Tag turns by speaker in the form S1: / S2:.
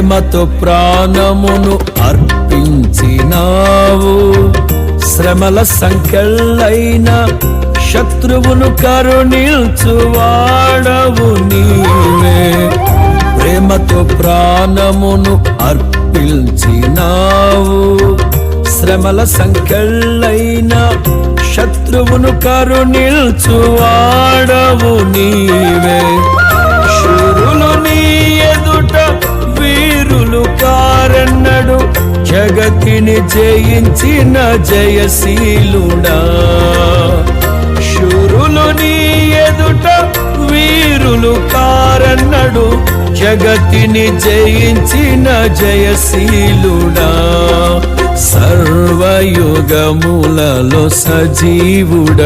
S1: ప్రేమతో ప్రాణమును అర్పించినావు, శ్రమల సంకెళ్ళైన శత్రువును కరుణించువాడవు నీవే. ప్రేమతో ప్రాణమును అర్పించినావు, శ్రమల సంకెళ్ళైన శత్రువును కరుణించువాడవు నీవే. శూరులు నీ ఎదుట వీరులు కారన్నడు, జగతిని జయించిన జయశీలుడా. శూరులు నీ ఎదుట వీరులు కారన్నడు, జగతిని జయించిన జయశీలుడా. సర్వయుగములలో సజీవుడ